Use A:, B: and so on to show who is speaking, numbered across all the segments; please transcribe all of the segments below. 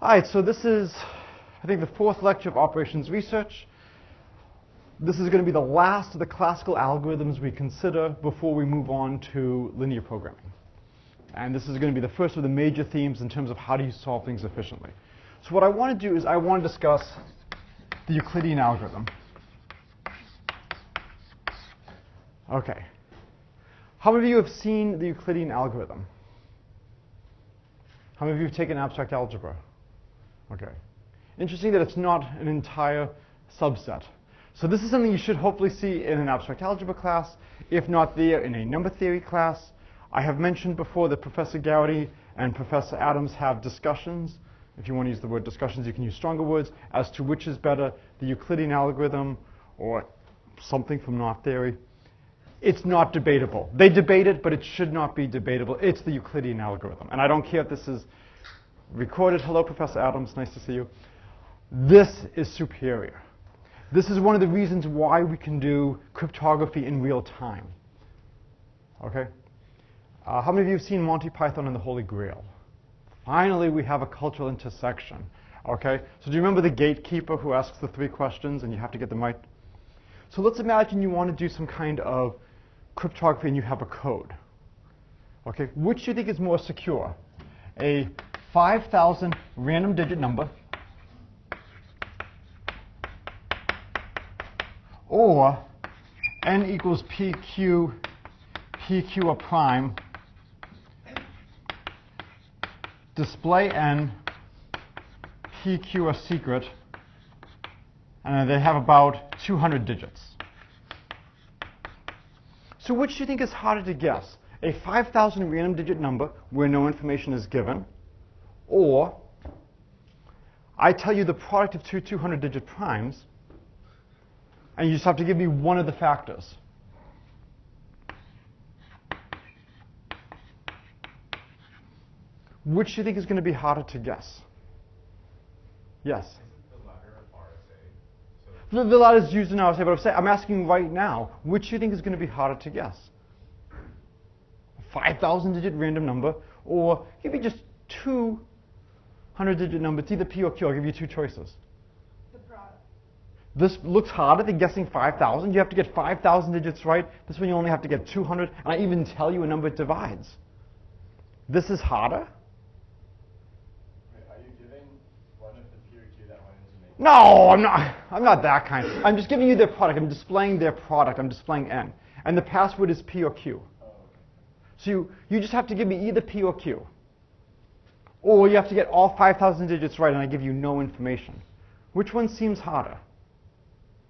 A: All right, so this is, I think, the fourth lecture of operations research. This is going to be the last of the classical algorithms we consider before we move on to linear programming. And this is going to be the first of the major themes in terms of how do you solve things efficiently. So what I want to do is I want to discuss the Euclidean algorithm. Okay. How many of you have seen the Euclidean algorithm? How many of you have taken abstract algebra? Okay. Interesting that it's not an entire subset. So this is something you should hopefully see in an abstract algebra class, if not there in a number theory class. I have mentioned before that Professor Gowdy and Professor Adams have discussions. If you want to use the word discussions, you can use stronger words as to which is better, the Euclidean algorithm or something from knot theory. It's not debatable. They debate it, but it should not be debatable. It's the Euclidean algorithm. And I don't care if this is recorded. Hello, Professor Adams. Nice to see you. This is superior. This is one of the reasons why we can do cryptography in real time. Okay? How many of you have seen Monty Python and the Holy Grail? Finally, we have a cultural intersection. Okay? So do you remember the gatekeeper who asks the 3 questions and you have to get them right? So let's imagine you want to do some kind of cryptography and you have a code. Okay? Which do you think is more secure? A 5,000 random digit number or n equals pq a prime, display n, pq a secret, and they have about 200 digits. So which do you think is harder to guess? A 5,000 random digit number where no information is given, or I tell you the product of two 200 digit primes and you just have to give me one of the factors. Which do you think is going to be harder to guess? Yes?
B: The latter of RSA.
A: So the latter is used in RSA, but I'm asking right now, which do you think is going to be harder to guess? A 5,000 digit random number, or give me just 200 digit number. It's either P or Q. I'll give you 2 choices.
C: The product.
A: This looks harder than guessing 5,000. You have to get 5,000 digits right. This one you only have to get 200, and I even tell you a number it divides. This is harder?
B: Are you giving one of the P or Q that one is making?
A: No, I'm not that kind. I'm just giving you their product. I'm displaying their product. I'm displaying n. And the password is P or Q.
B: Oh, okay.
A: So you just have to give me either P or Q. Or you have to get all 5,000 digits right and I give you no information. Which one seems harder?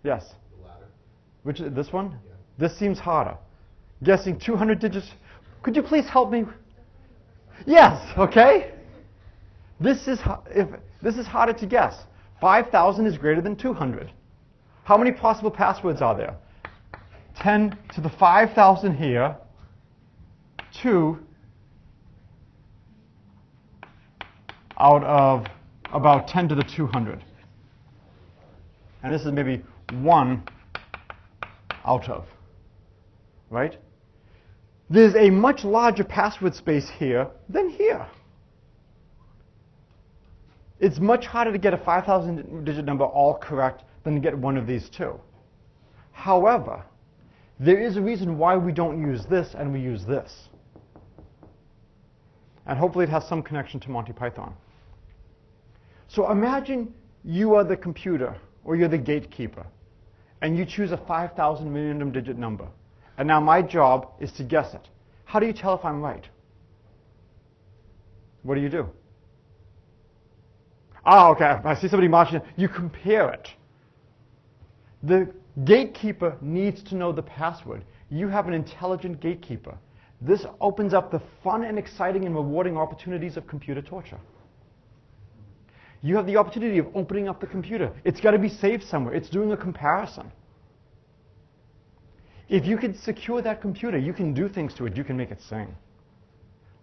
A: Yes?
B: The latter.
A: This one?
B: Yeah.
A: This seems harder. Guessing 200 digits. Could you please help me? Yes, okay. This is harder to guess. 5,000 is greater than 200. How many possible passwords are there? 10 to the 5,000 here. 2 out of about 10 to the 200. And this is maybe 1 out of, right? There's a much larger password space here than here. It's much harder to get a 5,000 digit number all correct than to get one of these 2. However, there is a reason why we don't use this and we use this. And hopefully it has some connection to Monty Python. So imagine you are the computer or you're the gatekeeper and you choose a 5,000 random digit number. And now my job is to guess it. How do you tell if I'm right? What do you do? Ah, okay, I see somebody marching. You compare it. The gatekeeper needs to know the password. You have an intelligent gatekeeper. This opens up the fun and exciting and rewarding opportunities of computer torture. You have the opportunity of opening up the computer. It's got to be saved somewhere. It's doing a comparison. If you can secure that computer, you can do things to it. You can make it sing.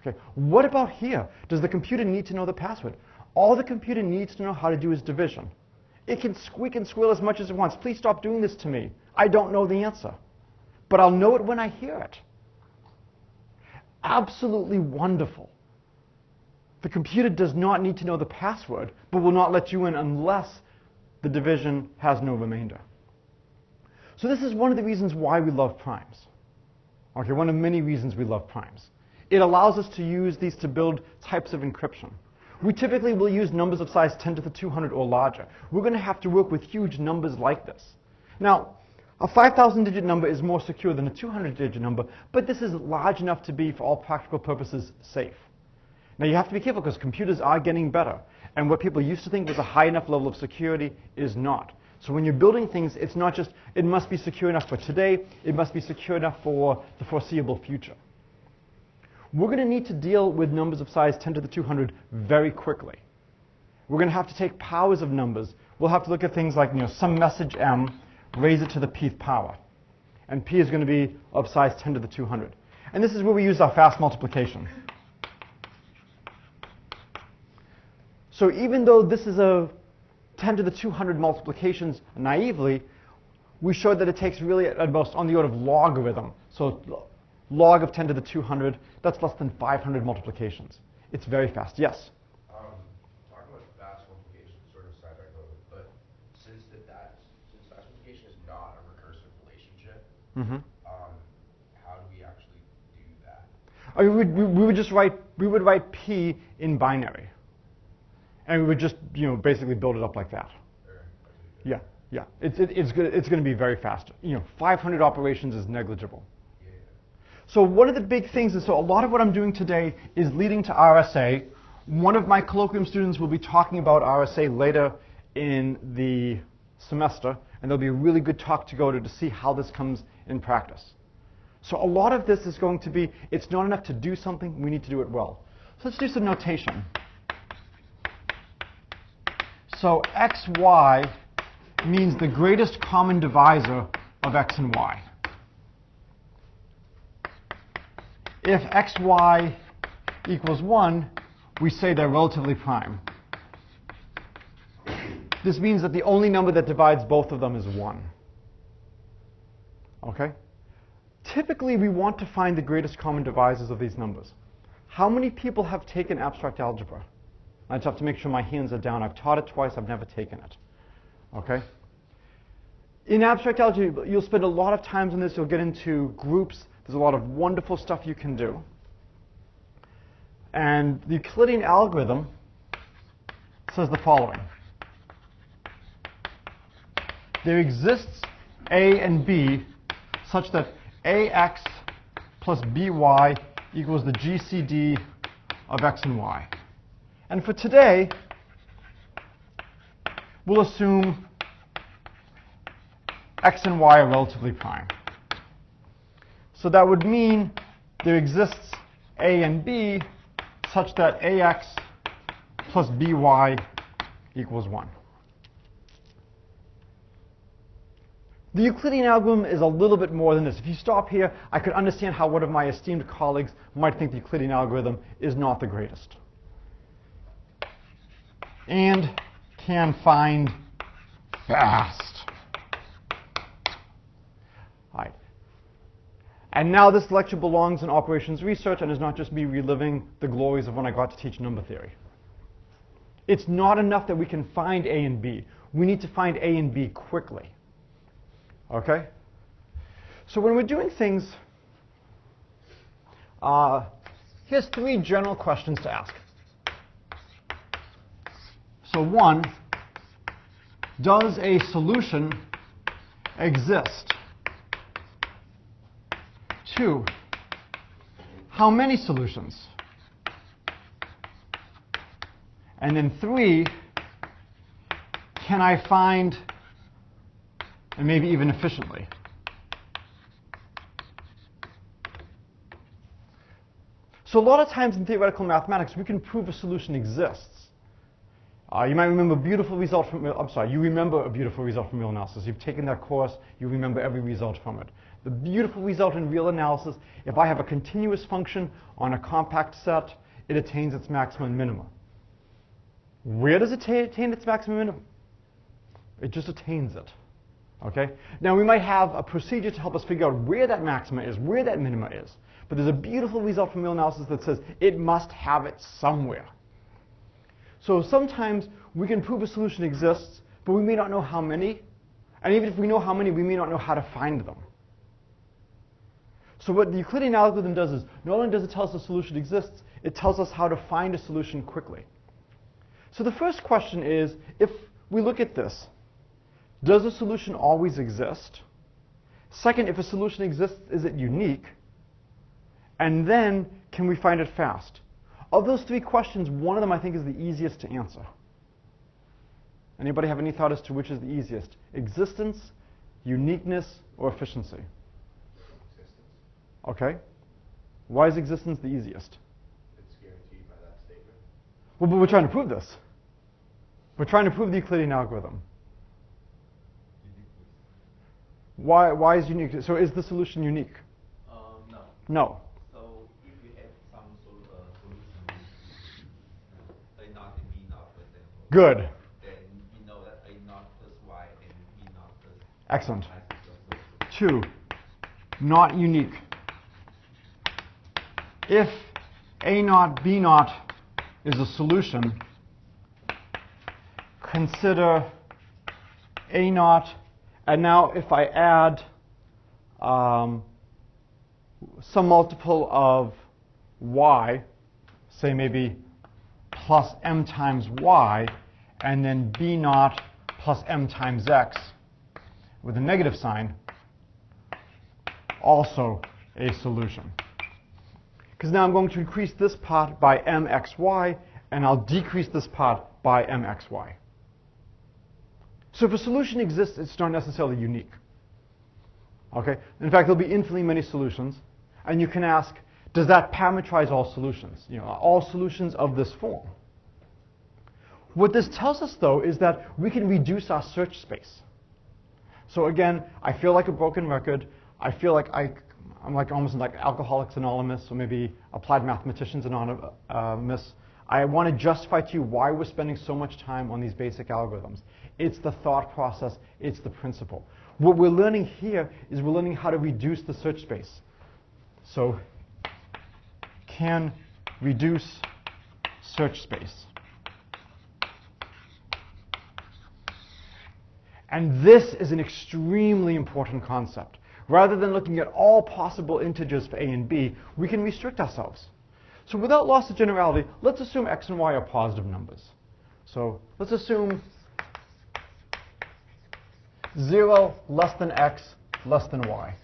A: Okay. What about here? Does the computer need to know the password? All the computer needs to know how to do is division. It can squeak and squeal as much as it wants. Please stop doing this to me. I don't know the answer. But I'll know it when I hear it. Absolutely wonderful. the computer does not need to know the password, but will not let you in unless the division has no remainder. So this is one of the reasons why we love primes. Okay, one of many reasons we love primes. It allows us to use these to build types of encryption. We typically will use numbers of size 10 to the 200 or larger. We're going to have to work with huge numbers like this. Now, a 5,000-digit number is more secure than a 200-digit number, but this is large enough to be, for all practical purposes, safe. Now, you have to be careful because computers are getting better, and what people used to think was a high enough level of security is not. So when you're building things, it's not just, it must be secure enough for today, it must be secure enough for the foreseeable future. We're going to need to deal with numbers of size 10 to the 200 very quickly. We're going to have to take powers of numbers. We'll have to look at things like, some message m, raise it to the pth power. And p is going to be of size 10 to the 200. And this is where we use our fast multiplication. So even though this is a 10 to the 200 multiplications naively, we showed that it takes really at most on the order of logarithm. So log of 10 to the 200, that's less than 500 multiplications. It's very fast. Yes?
C: Talking about fast multiplication is sort of sidetrack a little bit, but since fast multiplication is not a recursive relationship, how do we actually do that?
A: We would write p in binary. And we would just, basically build it up like that. Yeah. It's going to be very fast. 500 operations is negligible. So one of the big things is, so a lot of what I'm doing today is leading to RSA. One of my colloquium students will be talking about RSA later in the semester, and there'll be a really good talk to go to see how this comes in practice. So a lot of this is going to be, it's not enough to do something, we need to do it well. So let's do some notation. So xy means the greatest common divisor of x and y. If xy equals 1, we say they're relatively prime. This means that the only number that divides both of them is 1. Okay? Typically, we want to find the greatest common divisors of these numbers. How many people have taken abstract algebra? I just have to make sure my hands are down. I've taught it twice. I've never taken it. Okay? In abstract algebra, you'll spend a lot of time on this. You'll get into groups. There's a lot of wonderful stuff you can do. And the Euclidean algorithm says the following. There exists a and b such that ax plus by equals the GCD of x and y. And for today, we'll assume x and y are relatively prime. So that would mean there exists a and b such that ax plus by equals 1. The Euclidean algorithm is a little bit more than this. If you stop here, I could understand how one of my esteemed colleagues might think the Euclidean algorithm is not the greatest. And can find fast. All right. And now this lecture belongs in operations research and is not just me reliving the glories of when I got to teach number theory. It's not enough that we can find a and b. We need to find a and b quickly. Okay? So when we're doing things, here's 3 general questions to ask. So 1, does a solution exist? 2, how many solutions? And then 3, can I find, and maybe even efficiently? So a lot of times in theoretical mathematics, we can prove a solution exists. You might remember a beautiful result from, you remember a beautiful result from real analysis. You've taken that course, you remember every result from it. The beautiful result in real analysis, if I have a continuous function on a compact set, it attains its maximum and minimum. Where does it attain its maximum and minimum? It just attains it. Okay? Now we might have a procedure to help us figure out where that maxima is, where that minima is. But there's a beautiful result from real analysis that says it must have it somewhere. So sometimes we can prove a solution exists, but we may not know how many. And even if we know how many, we may not know how to find them. So what the Euclidean algorithm does is, not only does it tell us a solution exists, it tells us how to find a solution quickly. So the first question is, if we look at this, does a solution always exist? Second, if a solution exists, is it unique? And then, can we find it fast? Of those three questions, one of them I think is the easiest to answer. Anybody have any thought as to which is the easiest? Existence, uniqueness, or efficiency?
C: Existence.
A: Okay. Why is existence the easiest?
C: It's guaranteed by that statement.
A: Well, but we're trying to prove this. We're trying to prove the Euclidean algorithm. Why is unique? So is the solution unique?
D: No.
A: No.
D: So if you have some solution, A naught and B naught, for example.
A: Good.
D: Then we know that A naught plus Y and B naught plus
A: Excellent.
D: Y is equal to
A: 2. Not unique. If A naught, B naught is a solution, consider A naught, and now if I add some multiple of y, say maybe plus m times y, and then b naught plus m times x with a negative sign, also a solution. Because now I'm going to increase this part by mxy, and I'll decrease this part by mxy. So if a solution exists, it's not necessarily unique. Okay? In fact, there'll be infinitely many solutions. And you can ask, does that parameterize all solutions? You know, are all solutions of this form? What this tells us, though, is that we can reduce our search space. So again, I feel like a broken record. I feel like I'm like almost like Alcoholics Anonymous, or maybe Applied Mathematicians Anonymous. I want to justify to you why we're spending so much time on these basic algorithms. It's the thought process. It's the principle. What we're learning here is we're learning how to reduce the search space. So, can reduce search space. And this is an extremely important concept. Rather than looking at all possible integers for a and b, we can restrict ourselves. So without loss of generality, let's assume x and y are positive numbers. So let's assume 0 less than x less than y.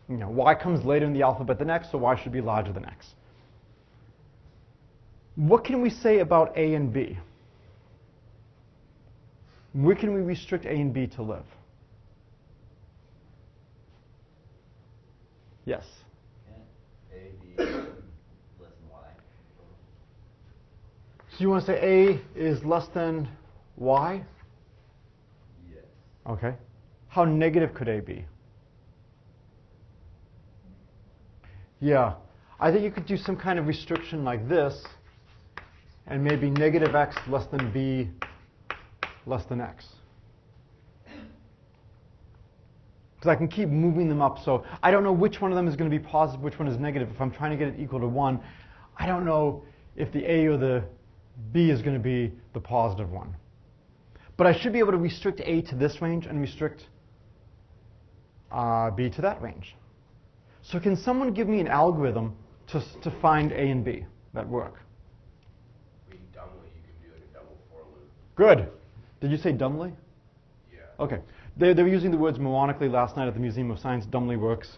A: You know, y comes later in the alphabet than x, so y should be larger than x. What can we say about a and b? Where can we restrict a and b to live? Yes?
D: A, B less than Y.
A: So you want to say a is less than y?
D: Yes.
A: Okay. How negative could a be? Yeah. I think you could do some kind of restriction like this, and maybe negative x less than b less than x. Because I can keep moving them up, so I don't know which one of them is going to be positive, which one is negative. If I'm trying to get it equal to 1, I don't know if the a or the b is going to be the positive one. But I should be able to restrict a to this range and restrict b to that range. So can someone give me an algorithm to find a and b that work?
C: Really dumbly, you can do like a double for loop.
A: Good. Did you say dumbly?
C: Yeah.
A: Okay. They were using the words moronically last night at the Museum of Science. Dumbly works.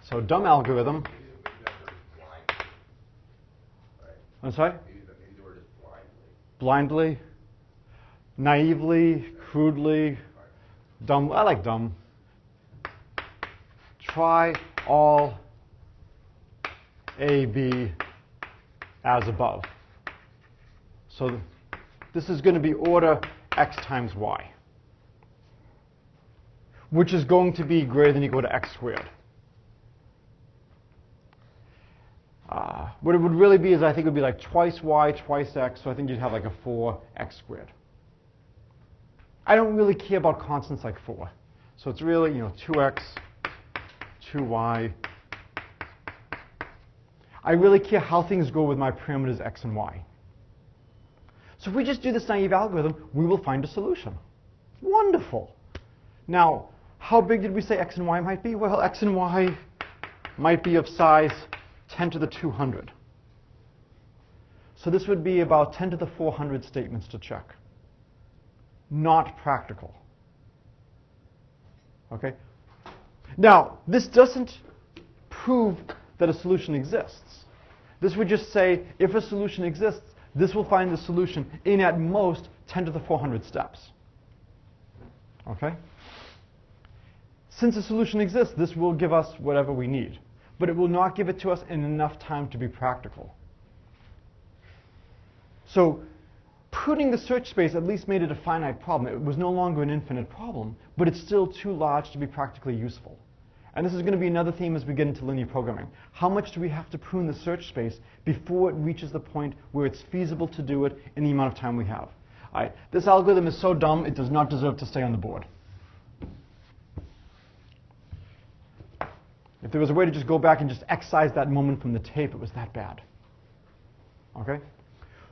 A: So dumb algorithm.
C: Maybe the word is blind. Right.
A: I'm sorry?
C: Maybe the word is blindly.
A: Blindly, naively, crudely, dumb. I like dumb. Try all A, B as above. So this is going to be order x times y, which is going to be greater than or equal to x squared. What it would really be is I think it would be like twice y, twice x, so I think you'd have like a 4x squared. I don't really care about constants like 4. So it's really, 2x, 2y. I really care how things go with my parameters x and y. So if we just do this naive algorithm, we will find a solution. Wonderful. Now, how big did we say x and y might be? Well, x and y might be of size 10 to the 200. So this would be about 10 to the 400 statements to check. Not practical. Okay? Now, this doesn't prove that a solution exists. This would just say, if a solution exists, this will find the solution in at most 10 to the 400 steps. Okay? Since a solution exists, this will give us whatever we need. But it will not give it to us in enough time to be practical. So pruning the search space at least made it a finite problem. It was no longer an infinite problem, but it's still too large to be practically useful. And this is going to be another theme as we get into linear programming. How much do we have to prune the search space before it reaches the point where it's feasible to do it in the amount of time we have? All right, this algorithm is so dumb, it does not deserve to stay on the board. If there was a way to just go back and just excise that moment from the tape, it was that bad. Okay?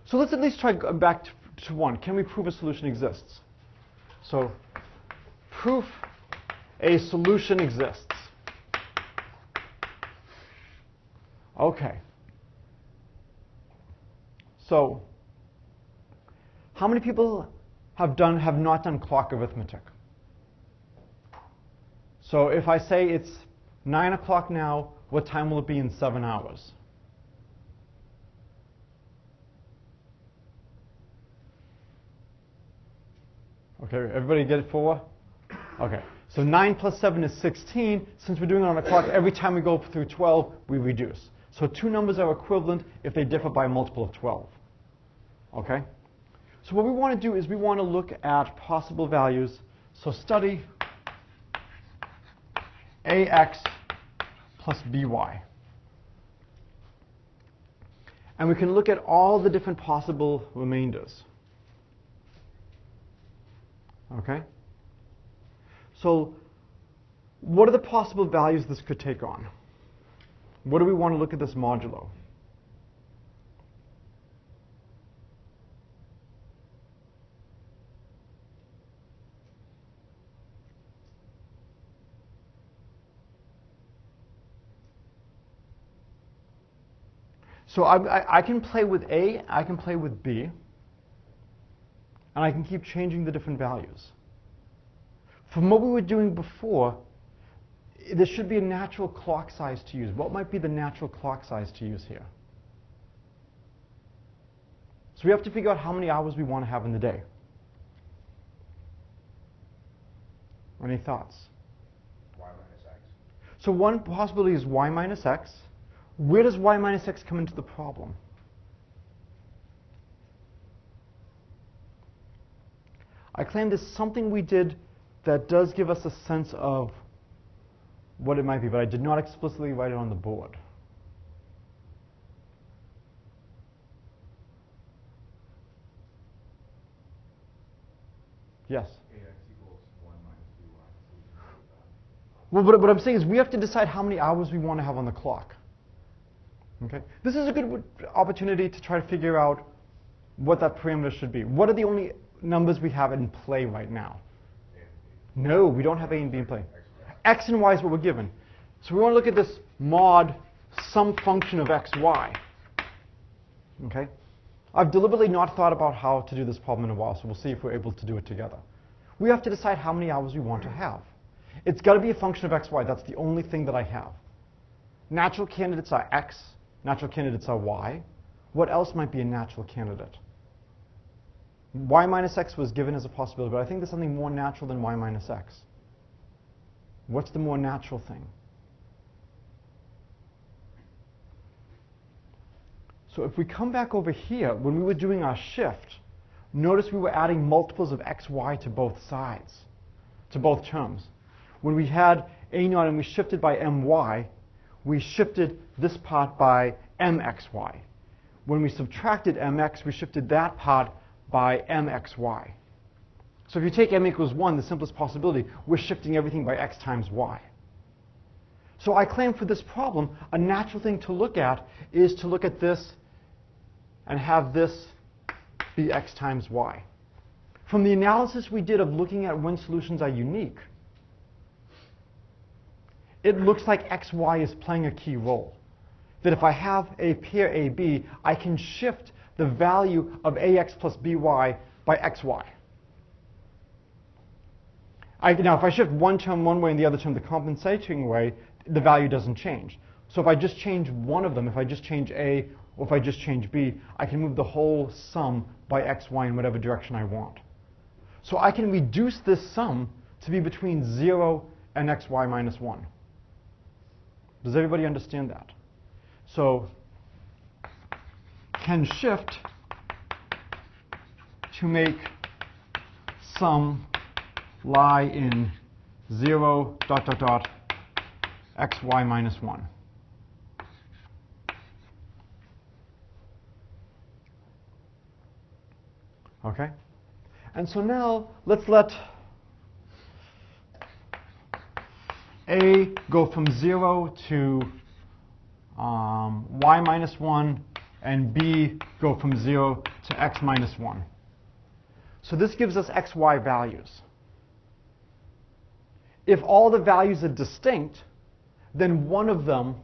A: So let's at least try back to one. Can we prove a solution exists? So proof a solution exists. Okay. So how many people have not done clock arithmetic? So if I say it's 9 o'clock now, what time will it be in 7 hours? Okay, everybody get it 4? Okay, so 9 plus 7 is 16. Since we're doing it on a clock, every time we go through 12, we reduce. So two numbers are equivalent if they differ by a multiple of 12. Okay? So what we want to do is we want to look at possible values. So study ax plus by. And we can look at all the different possible remainders. Okay? So what are the possible values this could take on? What do we want to look at this modulo? So I can play with A, I can play with B, and I can keep changing the different values. From what we were doing before, there should be a natural clock size to use. What might be the natural clock size to use here? So we have to figure out how many hours we want to have in the day. Any thoughts?
C: Y minus x.
A: So one possibility is y minus x. Where does y minus x come into the problem? I claim there's something we did that does give us a sense of what it might be, but I did not explicitly write it on the board. Yes?
D: ax equals 1 minus by.
A: Well, what I'm saying is we have to decide how many hours we want to have on the clock. Okay? This is a good opportunity to try to figure out what that parameter should be. What are the only numbers we have in play right now? No, we don't have A and B in play. X and Y is what we're given. So we want to look at this mod some function of x, y. Okay? I've deliberately not thought about how to do this problem in a while, so we'll see if we're able to do it together. We have to decide how many hours we want to have. It's got to be a function of x, y. That's the only thing that I have. Natural candidates are x. Natural candidates are y. What else might be a natural candidate? Y minus x was given as a possibility, but I think there's something more natural than y minus x. What's the more natural thing? So if we come back over here, when we were doing our shift, notice we were adding multiples of x, y to both sides, to both terms. When we had a0 and we shifted by my, we shifted this part by mxy. When we subtracted mx, we shifted that part by mxy. So if you take m equals 1, the simplest possibility, we're shifting everything by x times y. So I claim for this problem, a natural thing to look at is to look at this and have this be x times y. From the analysis we did of looking at when solutions are unique, it looks like xy is playing a key role. That if I have a pair AB, I can shift the value of ax plus by by xy. Now, if I shift one term one way and the other term the compensating way, the value doesn't change. So if I just change one of them, if I just change A or if I just change B, I can move the whole sum by xy in whatever direction I want. So I can reduce this sum to be between 0 and xy minus 1. Does everybody understand that? So can shift to make sum lie in 0 dot dot dot xy minus 1. Okay? And so now let's let A go from 0 to y minus 1 and B go from 0 to x minus 1. So this gives us xy values. If all the values are distinct, then one of them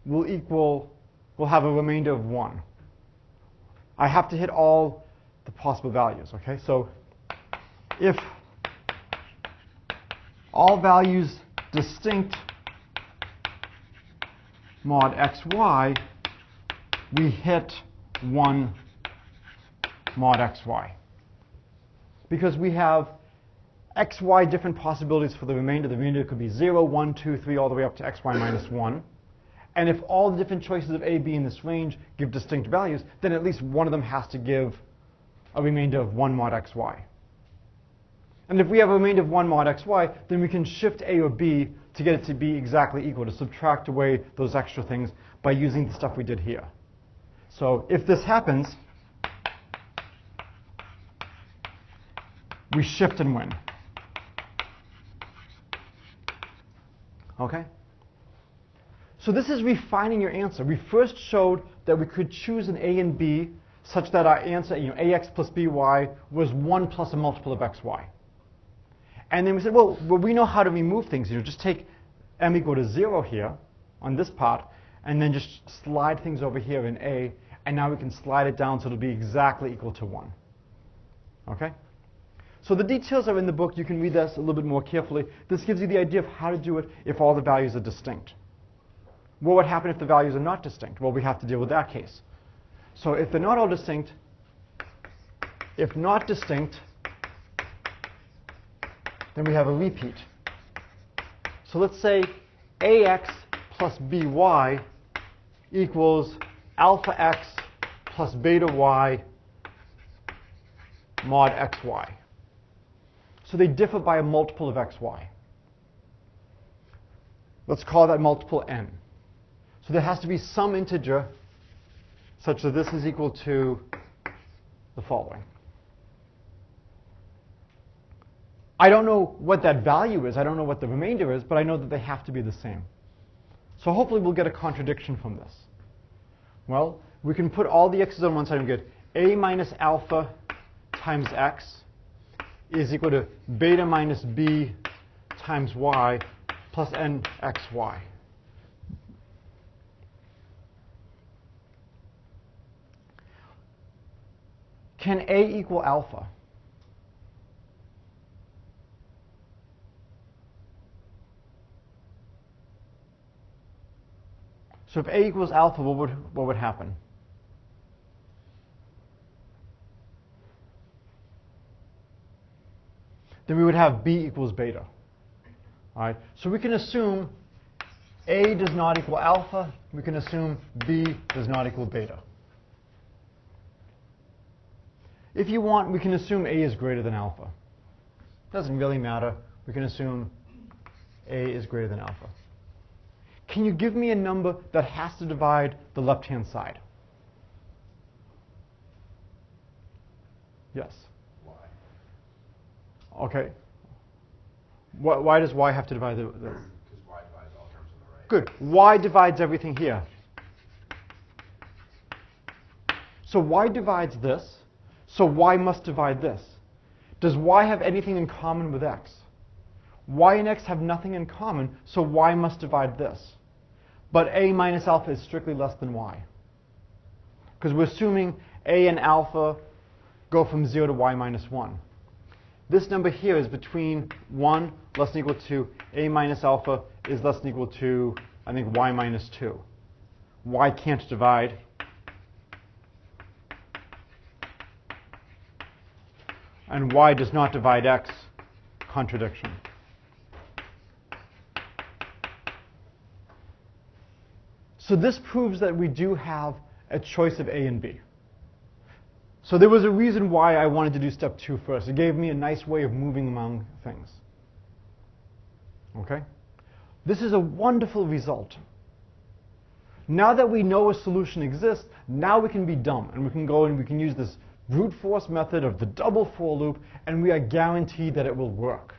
A: will have a remainder of 1. I have to hit all the possible values, okay? So if all values distinct mod xy, we hit 1 mod xy. Because we have xy different possibilities for the remainder. The remainder could be 0, 1, 2, 3, all the way up to xy minus 1. And if all the different choices of A, B in this range give distinct values, then at least one of them has to give a remainder of 1 mod xy. And if we have a remainder of 1 mod xy, then we can shift A or B to get it to be exactly equal, to subtract away those extra things by using the stuff we did here. So if this happens, we shift and win. Okay? So this is refining your answer. We first showed that we could choose an A and B such that our answer, ax plus by, was 1 plus a multiple of xy. And then we said, well, we know how to remove things. Just take m equal to 0 here on this part, and then just slide things over here in A, and now we can slide it down so it'll be exactly equal to 1. Okay? So the details are in the book. You can read this a little bit more carefully. This gives you the idea of how to do it if all the values are distinct. What would happen if the values are not distinct? Well, we have to deal with that case. So if they're not all distinct, if not distinct, then we have a repeat. So let's say ax plus by equals alpha x plus beta y mod xy. So they differ by a multiple of xy. Let's call that multiple n. So there has to be some integer such that this is equal to the following. I don't know what that value is. I don't know what the remainder is, but I know that they have to be the same. So hopefully we'll get a contradiction from this. Well, we can put all the x's on one side and get a minus alpha times x is equal to beta minus b times y plus n xy. Can A equal alpha? So if A equals alpha, what would happen? Then we would have B equals beta. All right? So we can assume A does not equal alpha. We can assume B does not equal beta. If you want, we can assume A is greater than alpha. Doesn't really matter. We can assume A is greater than alpha. Can you give me a number that has to divide the left-hand side? Yes?
C: Y.
A: Okay. Why does y have to divide the...
C: Because y divides all terms on the right.
A: Good. Y divides everything here. So y divides this. so y must divide this. Does y have anything in common with x? Y and x have nothing in common, so y must divide this. But a minus alpha is strictly less than y. Because we're assuming a and alpha go from 0 to y minus 1. This number here is between 1 less than or equal to a minus alpha is less than or equal to, I think, y minus 2. Y can't divide. And y does not divide x. Contradiction. So this proves that we do have a choice of A and B. So there was a reason why I wanted to do step 2 first. It gave me a nice way of moving among things. Okay? This is a wonderful result. Now that we know a solution exists, now we can be dumb, and we can go and we can use this brute force method of the double for loop, and we are guaranteed that it will work.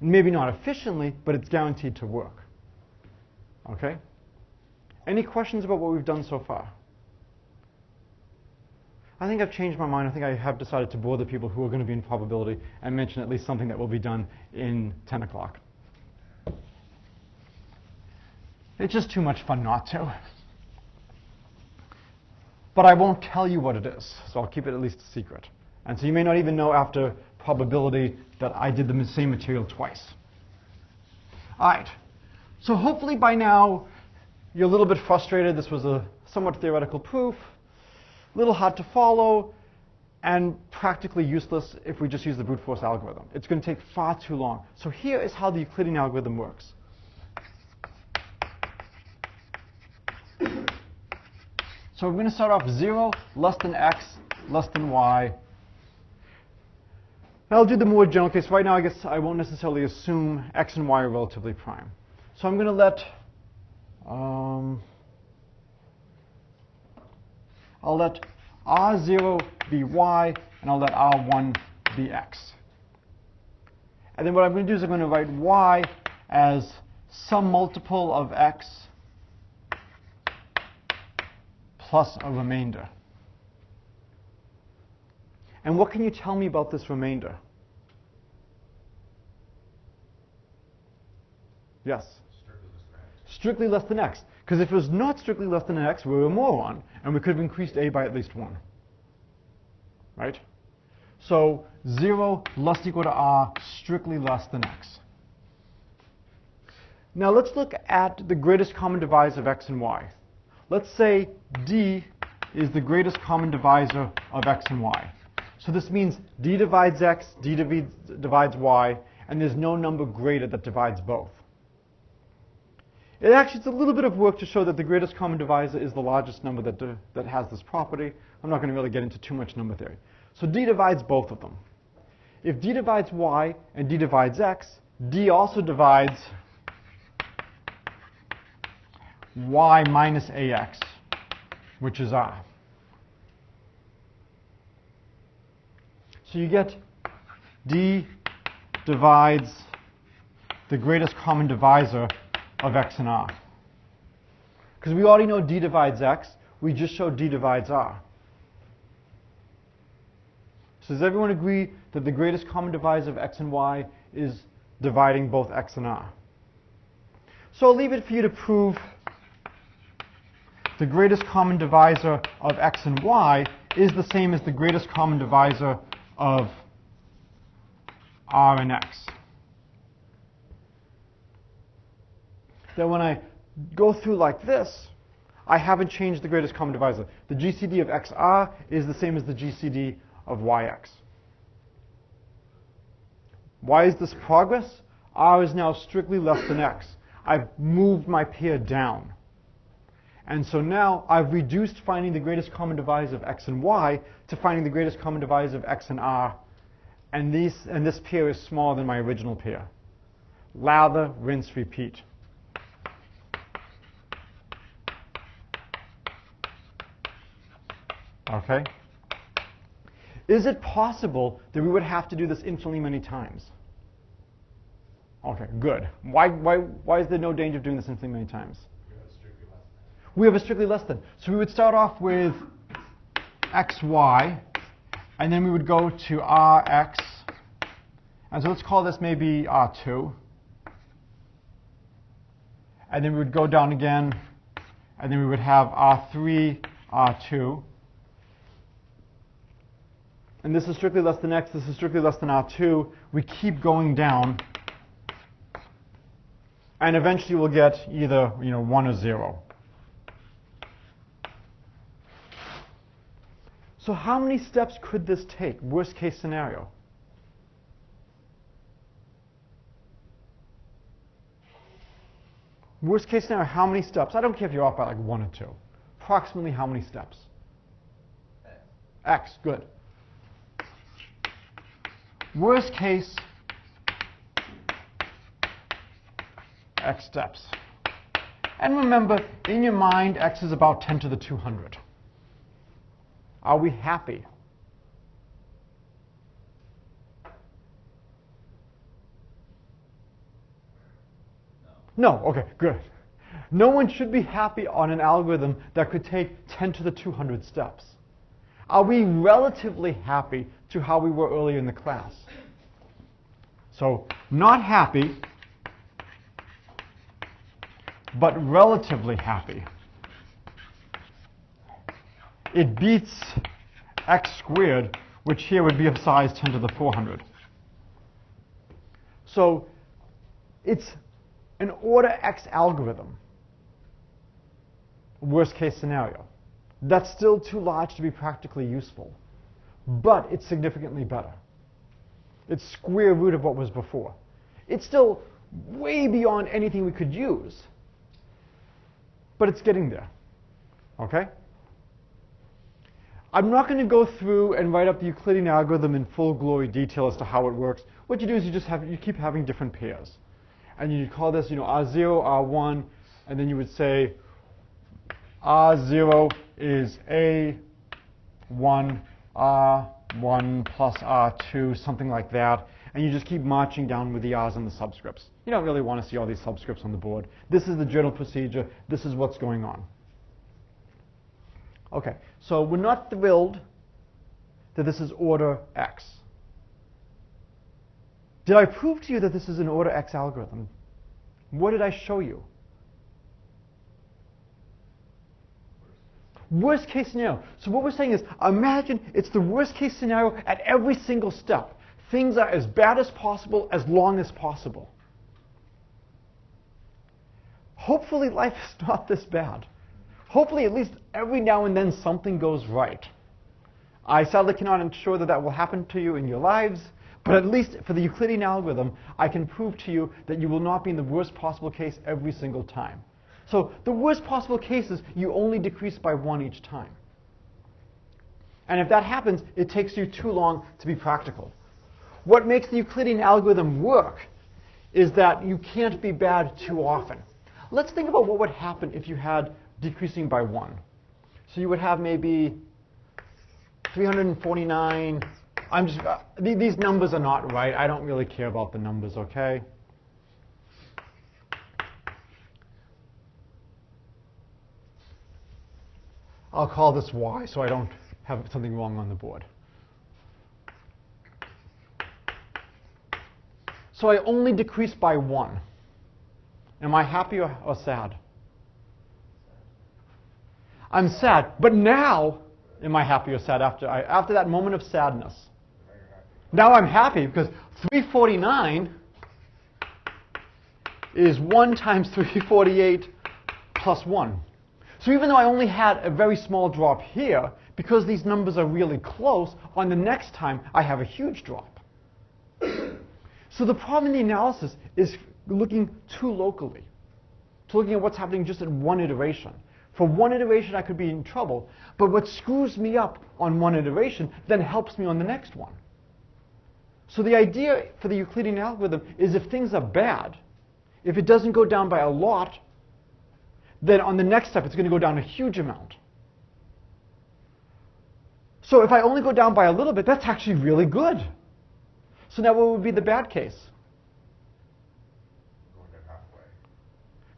A: Maybe not efficiently, but it's guaranteed to work. Okay? Any questions about what we've done so far? I think I've changed my mind. I think I have decided to bore the people who are going to be in probability and mention at least something that will be done in 10 o'clock. It's just too much fun not to. But I won't tell you what it is, so I'll keep it at least a secret. And so you may not even know after probability that I did the same material twice. All right. So hopefully by now you're a little bit frustrated. This was a somewhat theoretical proof, a little hard to follow, and practically useless if we just use the brute force algorithm. It's going to take far too long. So here is how the Euclidean algorithm works. So we're going to start off 0 less than x less than y. And I'll do the more general case. Right now, I guess I won't necessarily assume x and y are relatively prime. So I'm going to let I'll let R0 be y, and I'll let R1 be x. And then what I'm going to do is I'm going to write y as some multiple of x plus a remainder. And what can you tell me about this remainder? Yes? Strictly less than x. Because if it was not strictly less than x, we were a moron, and we could have increased a by at least 1. Right? So 0 less than or equal to r, strictly less than x. Now let's look at the greatest common divisor of x and y. Let's say d is the greatest common divisor of x and y. So this means d divides x, d divides y, and there's no number greater that divides both. It's a little bit of work to show that the greatest common divisor is the largest number that has this property. I'm not going to really get into too much number theory. So d divides both of them. If d divides y and d divides x, d also divides y minus ax, which is r. So you get d divides the greatest common divisor of x and r. Because we already know d divides x, we just showed d divides r. So does everyone agree that the greatest common divisor of x and y is dividing both x and r? So I'll leave it for you to prove the greatest common divisor of x and y is the same as the greatest common divisor of r and x. Then when I go through like this, I haven't changed the greatest common divisor. The GCD of xr is the same as the GCD of yx. Why is this progress? R is now strictly less than x. I've moved my pair down. And so now I've reduced finding the greatest common divisor of x and y to finding the greatest common divisor of x and r. And this pair is smaller than my original pair. Lather, rinse, repeat. Okay? Is it possible that we would have to do this infinitely many times? Okay, good. Why is there no danger of doing this infinitely many times? We have a strictly less than. So we would start off with xy and then we would go to Rx, and so let's call this maybe R2. And then we would go down again, and then we would have R3, R2. And this is strictly less than x, this is strictly less than R2. We keep going down, and eventually we'll get either 1 or 0. So how many steps could this take, worst case scenario? Worst case scenario, how many steps? I don't care if you're off by like 1 or 2. Approximately how many steps? X, good. Worst case, X steps. And remember, in your mind, X is about 10 to the 200. Are we happy? No, okay, good. No one should be happy on an algorithm that could take 10 to the 200 steps. Are we relatively happy to how we were earlier in the class? So, not happy, but relatively happy. It beats x squared, which here would be of size 10 to the 400. So, it's an order x algorithm, worst case scenario. That's still too large to be practically useful, but it's significantly better. It's square root of what was before. It's still way beyond anything we could use, but it's getting there, okay? I'm not going to go through and write up the Euclidean algorithm in full glory detail as to how it works. What you do is you keep having different pairs. And you call this, R0, R1, and then you would say R0 is A1, R1 plus R2, something like that. And you just keep marching down with the R's and the subscripts. You don't really want to see all these subscripts on the board. This is the general procedure. This is what's going on. Okay, so we're not thrilled that this is order X. Did I prove to you that this is an order X algorithm? What did I show you? Worst case scenario. So what we're saying is, imagine it's the worst case scenario at every single step. Things are as bad as possible, as long as possible. Hopefully life is not this bad. Hopefully at least every now and then something goes right. I sadly cannot ensure that that will happen to you in your lives, but at least for the Euclidean algorithm, I can prove to you that you will not be in the worst possible case every single time. So the worst possible case is you only decrease by 1 each time. And if that happens, it takes you too long to be practical. What makes the Euclidean algorithm work is that you can't be bad too often. Let's think about what would happen if you had decreasing by 1. So you would have maybe 349. These numbers are not right. I don't really care about the numbers, okay? I'll call this Y so I don't have something wrong on the board. So I only decrease by 1. Am I happy or sad? I'm sad. But now, am I happy or sad after that moment of sadness? Now I'm happy because 349 is 1 times 348 plus 1. So even though I only had a very small drop here, because these numbers are really close, on the next time I have a huge drop. So the problem in the analysis is looking too locally, to looking at what's happening just in one iteration. For one iteration I could be in trouble, but what screws me up on one iteration then helps me on the next one. So the idea for the Euclidean algorithm is if things are bad, if it doesn't go down by a lot, then on the next step it's going to go down a huge amount. So if I only go down by a little bit, that's actually really good. So now what would be the bad case?
C: Going down halfway.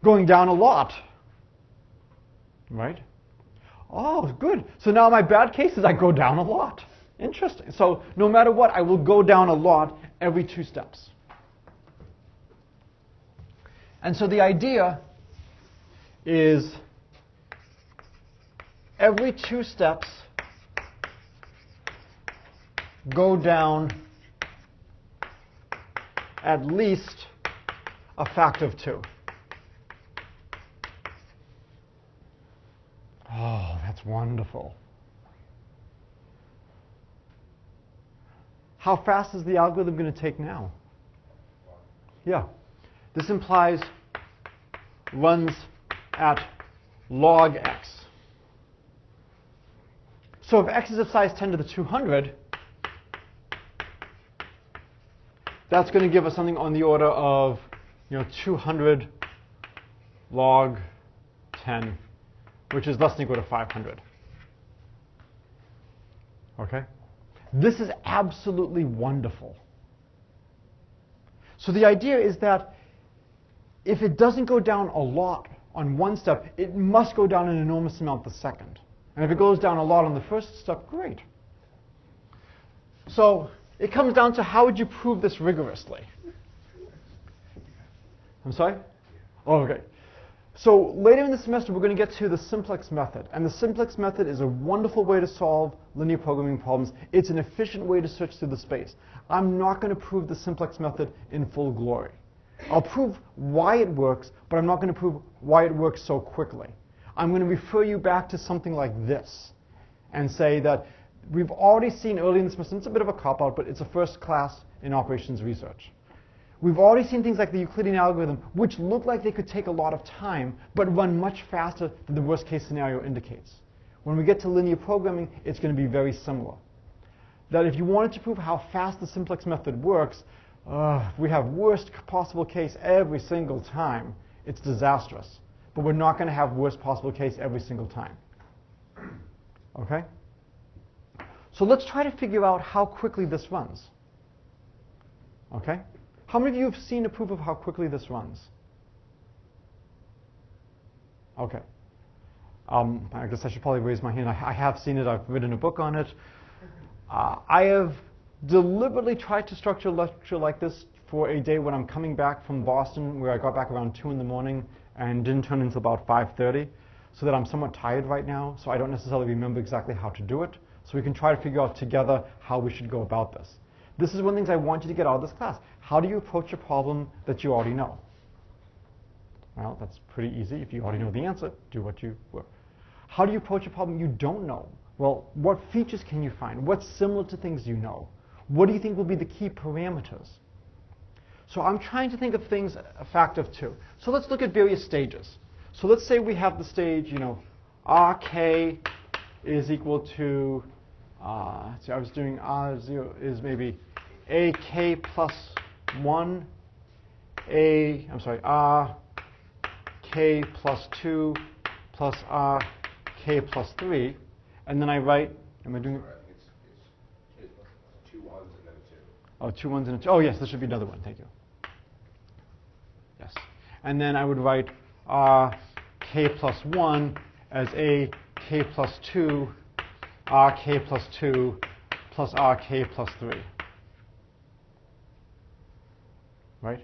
A: Going down a lot. Right? Oh, good. So now my bad case is I go down a lot. Interesting. So no matter what, I will go down a lot every 2 steps. And so the idea is every 2 steps go down at least a factor of 2. Oh, that's wonderful. How fast is the algorithm going to take now? Yeah. This implies runs at log x. So if x is of size 10 to the 200, that's going to give us something on the order of 200 log 10, which is less than or equal to 500. Okay? This is absolutely wonderful. So the idea is that if it doesn't go down a lot on one step, it must go down an enormous amount the second. And if it goes down a lot on the first step, great. So it comes down to how would you prove this rigorously? I'm sorry? Oh, okay. So later in the semester, we're going to get to the simplex method. And the simplex method is a wonderful way to solve linear programming problems. It's an efficient way to search through the space. I'm not going to prove the simplex method in full glory. I'll prove why it works, but I'm not going to prove why it works so quickly. I'm going to refer you back to something like this and say that we've already seen early in the semester, it's a bit of a cop-out, but it's a first class in operations research. We've already seen things like the Euclidean algorithm, which look like they could take a lot of time, but run much faster than the worst case scenario indicates. When we get to linear programming, it's going to be very similar. That if you wanted to prove how fast the simplex method works, we have worst possible case every single time. It's disastrous. But we're not going to have worst possible case every single time. Okay? So let's try to figure out how quickly this runs. Okay? How many of you have seen a proof of how quickly this runs? Okay. I guess I should probably raise my hand. I have seen it. I've written a book on it. I have deliberately tried to structure a lecture like this for a day when I'm coming back from Boston, where I got back around 2 in the morning and didn't turn until about 5:30, so that I'm somewhat tired right now, so I don't necessarily remember exactly how to do it. So we can try to figure out together how we should go about this. This is one of the things I want you to get out of this class. How do you approach a problem that you already know? Well, that's pretty easy. If you already know the answer, do what you were. How do you approach a problem you don't know? Well, what features can you find? What's similar to things you know? What do you think will be the key parameters? So I'm trying to think of things a factor of 2. So let's look at various stages. So let's say we have the stage, Rk is equal to, I was doing R0 is maybe AK plus 1, RK plus 2 plus RK plus 3. And then I write, am I doing it?
C: It's 2 ones and then a 2.
A: Oh, 2 ones and a 2. Oh, yes, there should be another one. Thank you. Yes. And then I would write RK plus 1 as AK plus 2, RK plus 2 plus RK plus 3. Right?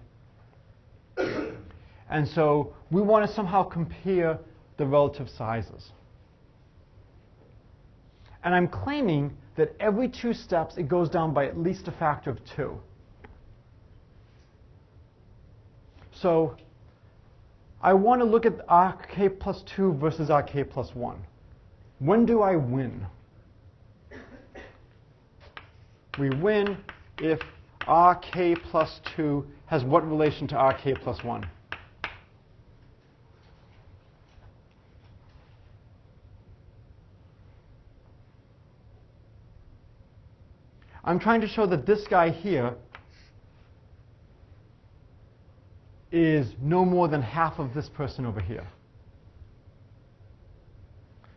A: And so we want to somehow compare the relative sizes. And I'm claiming that every 2 steps it goes down by at least a factor of 2. So I want to look at RK plus 2 versus RK plus 1. When do I win? We win if RK plus 2 has what relation to RK plus 1? I'm trying to show that this guy here is no more than half of this person over here.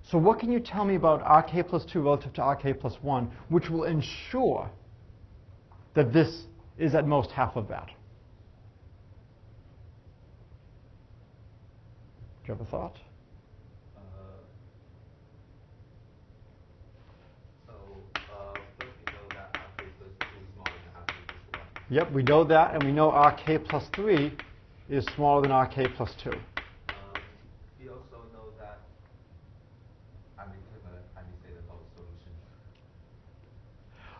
A: So what can you tell me about RK plus 2 relative to RK plus 1, which will ensure that this is at most half of that? Do you have a thought?
D: First
A: Yep, we know that, and we know RK plus 3 is smaller than RK plus 2.
D: We also know that I may say the whole solution.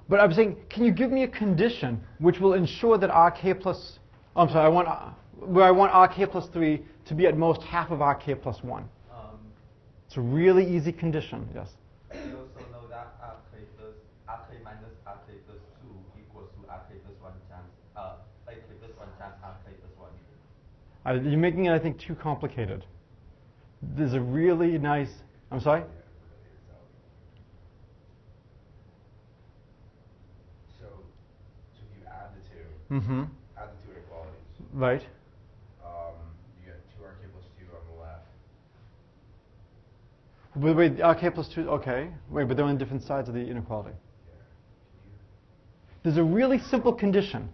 A: But I'm saying, can you give me a condition which will ensure that RK plus, I'm sorry, where I want RK plus 3 to be at most half of RK plus 1? It's a really easy condition, yes.
D: We also know that RK minus RK plus 2 equals to RK plus 1 times AK plus 1 times RK plus 1.
A: You're making it, I think, too complicated. There's a really nice, I'm sorry?
C: So if you add the two,
A: Mm-hmm.
C: add the two inequalities,
A: Right.
C: you get 2RK plus 2 on the left.
A: Wait, RK plus 2, okay. Wait, but they're on different sides of the inequality.
C: Yeah.
A: There's a really simple condition.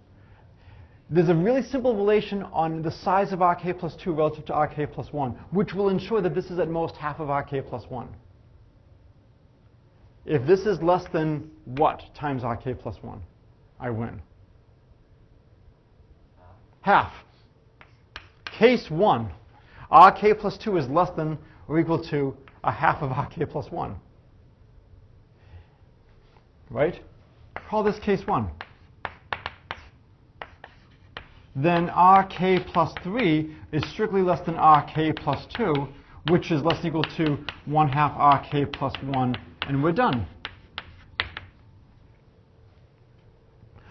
A: There's a really simple relation on the size of RK plus 2 relative to RK plus 1, which will ensure that this is at most half of RK plus 1. If this is less than what times RK plus 1? I win. Half. Case 1, RK plus 2 is less than or equal to a half of RK plus 1. Right? Call this case 1. Then RK plus 3 is strictly less than RK plus 2, which is less than equal to 1/2 RK plus 1, and we're done.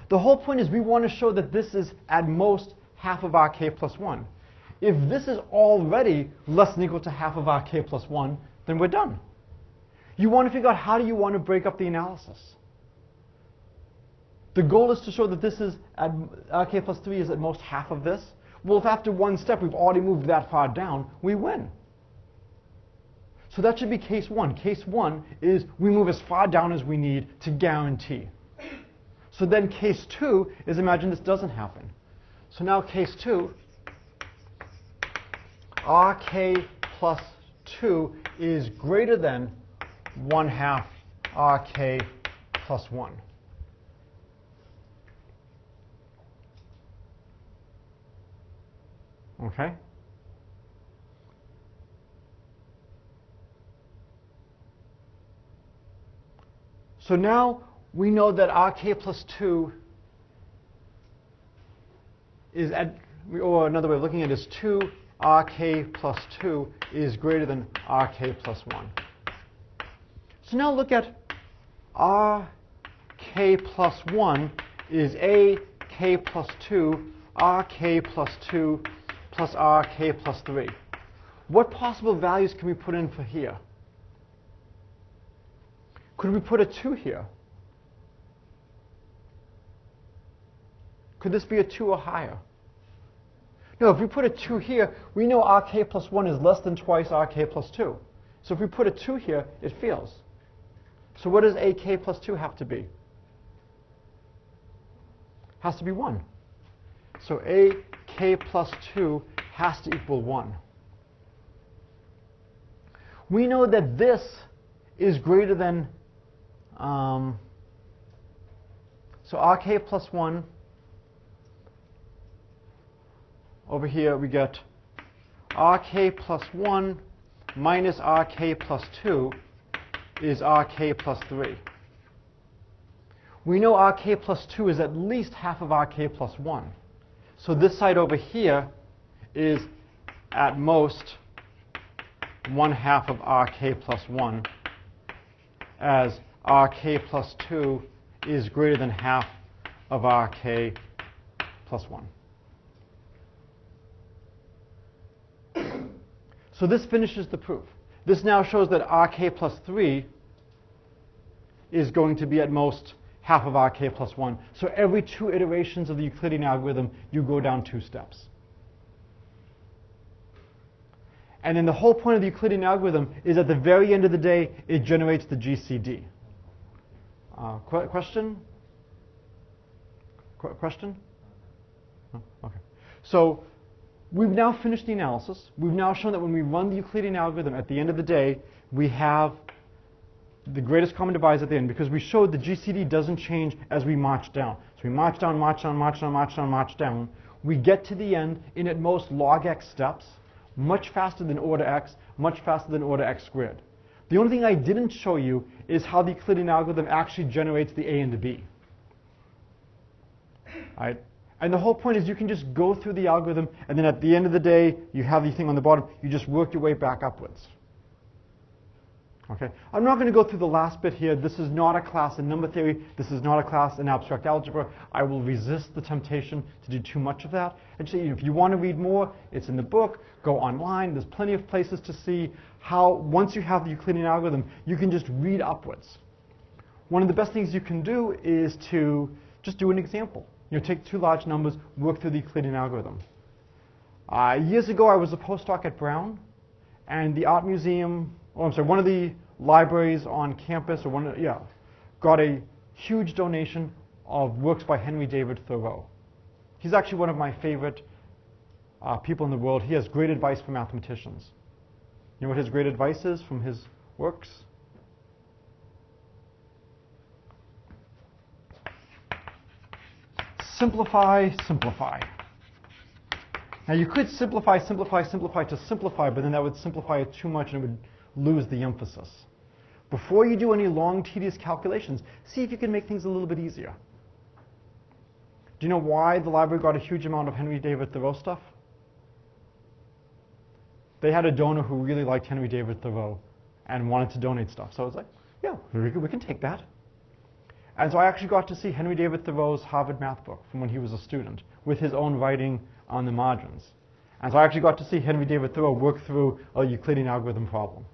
A: The whole point is we want to show that this is at most half of RK plus 1. If this is already less than equal to half of RK plus 1, then we're done. You want to figure out how do you want to break up the analysis. The goal is to show that this is at RK plus 3 is at most half of this. Well, if after one step we've already moved that far down, we win. So that should be case 1. Case 1 is we move as far down as we need to guarantee. So then case 2 is imagine this doesn't happen. So now case 2, RK plus 2 is greater than 1/2 RK plus 1. Okay? So now we know that RK plus 2 is at, or another way of looking at it is 2 RK plus 2 is greater than RK plus 1. So now look at RK plus 1 is AK plus 2, RK plus 2 plus RK plus 3. What possible values can we put in for here? Could we put a 2 here? Could this be a 2 or higher? No, if we put a 2 here, we know RK plus 1 is less than twice RK plus 2. So if we put a 2 here, it fails. So what does AK plus 2 have to be? Has to be 1. So AK plus 2 has to equal 1. We know that this is greater than, so RK plus 1, over here we get RK plus 1 minus RK plus 2 is RK plus 3. We know RK plus 2 is at least half of RK plus 1. So this side over here is at most 1/2 of RK plus 1, as RK plus 2 is greater than half of RK plus 1. So this finishes the proof. This now shows that RK plus 3 is going to be at most half of RK plus 1. So every 2 iterations of the Euclidean algorithm, you go down 2 steps. And then the whole point of the Euclidean algorithm is at the very end of the day, it generates the GCD. Question? Question? No? Okay. So we've now finished the analysis. We've now shown that when we run the Euclidean algorithm, at the end of the day, we have the greatest common divisor at the end, because we showed the GCD doesn't change as we march down. So we march down, march down, march down, march down, march down. We get to the end in at most log x steps, much faster than order x, much faster than order x squared. The only thing I didn't show you is how the Euclidean algorithm actually generates the a and the b. All right? And the whole point is you can just go through the algorithm, and then at the end of the day, you have the thing on the bottom. You just work your way back upwards. Okay? I'm not going to go through the last bit here. This is not a class in number theory. This is not a class in abstract algebra. I will resist the temptation to do too much of that. And so if you want to read more, it's in the book. Go online. There's plenty of places to see how, once you have the Euclidean algorithm, you can just read upwards. One of the best things you can do is to just do an example. Take two large numbers, work through the Euclidean algorithm. Years ago, I was a postdoc at Brown, and the art museum, one of the libraries on campus, got a huge donation of works by Henry David Thoreau. He's actually one of my favorite people in the world. He has great advice for mathematicians. You know what his great advice is from his works? Simplify, simplify. Now you could simplify to simplify, but then that would simplify it too much and it would lose the emphasis. Before you do any long, tedious calculations, see if you can make things a little bit easier. Do you know why the library got a huge amount of Henry David Thoreau stuff? They had a donor who really liked Henry David Thoreau and wanted to donate stuff. So I was like, yeah, we can take that. And so I actually got to see Henry David Thoreau's Harvard math book from when he was a student with his own writing on the margins. And so I actually got to see Henry David Thoreau work through a Euclidean algorithm problem,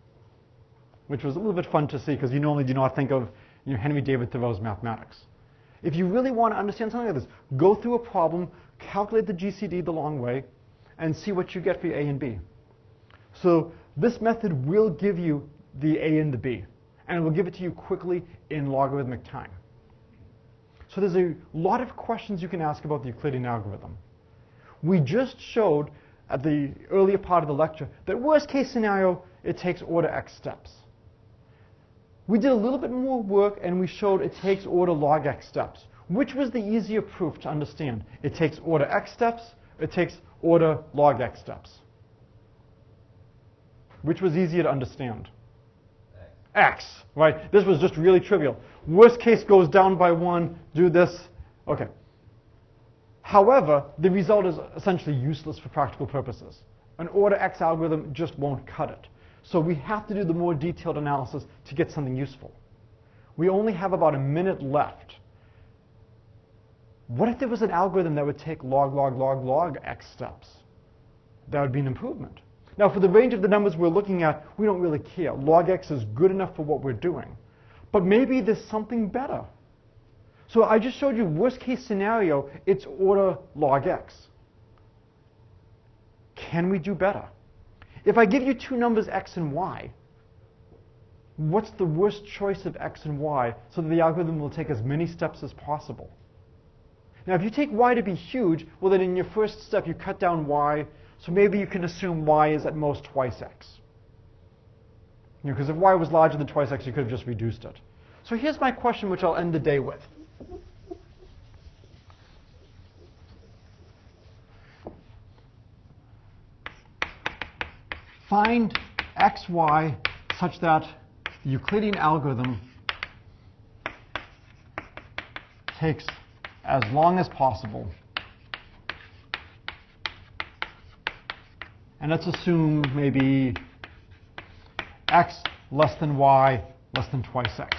A: which was a little bit fun to see because you normally do not think of Henry David Thoreau's mathematics. If you really want to understand something like this, go through a problem, calculate the GCD the long way, and see what you get for your A and B. So this method will give you the A and the B, and it will give it to you quickly in logarithmic time. So there's a lot of questions you can ask about the Euclidean algorithm. We just showed at the earlier part of the lecture that worst case scenario, it takes order x steps. We did a little bit more work and we showed it takes order log x steps. Which was the easier proof to understand? It takes order x steps, it takes order log x steps. Which was easier to understand? X, right? This was just really trivial. Worst case goes down by 1, do this. Okay. However, the result is essentially useless for practical purposes. An order x algorithm just won't cut it. So we have to do the more detailed analysis to get something useful. We only have about a minute left. What if there was an algorithm that would take log x steps? That would be an improvement. Now, for the range of the numbers we're looking at, we don't really care. Log x is good enough for what we're doing. But maybe there's something better. So I just showed you worst case scenario, it's order log x. Can we do better? If I give you two numbers x and y, what's the worst choice of x and y so that the algorithm will take as many steps as possible? Now, if you take y to be huge, well, then in your first step, you cut down y. So maybe you can assume y is at most twice x. Because if y was larger than twice x, you could have just reduced it. So here's my question, which I'll end the day with. Find xy such that the Euclidean algorithm takes as long as possible. And let's assume maybe x less than y less than twice x.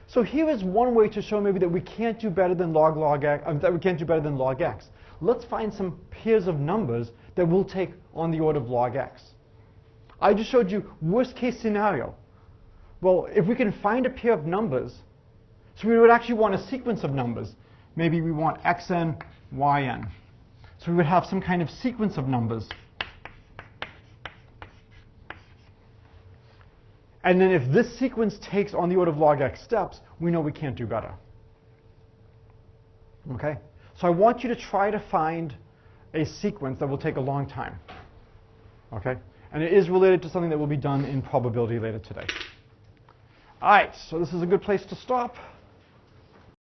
A: So here is one way to show maybe that we can't do better than log x, that we can't do better than log x. Let's find some pairs of numbers that will take on the order of log x. I just showed you worst case scenario. Well, if we can find a pair of numbers, so we would actually want a sequence of numbers. Maybe we want xn, yn. So we would have some kind of sequence of numbers. And then if this sequence takes on the order of log x steps, we know we can't do better. Okay? So I want you to try to find a sequence that will take a long time. Okay? And it is related to something that will be done in probability later today. All right, so this is a good place to stop.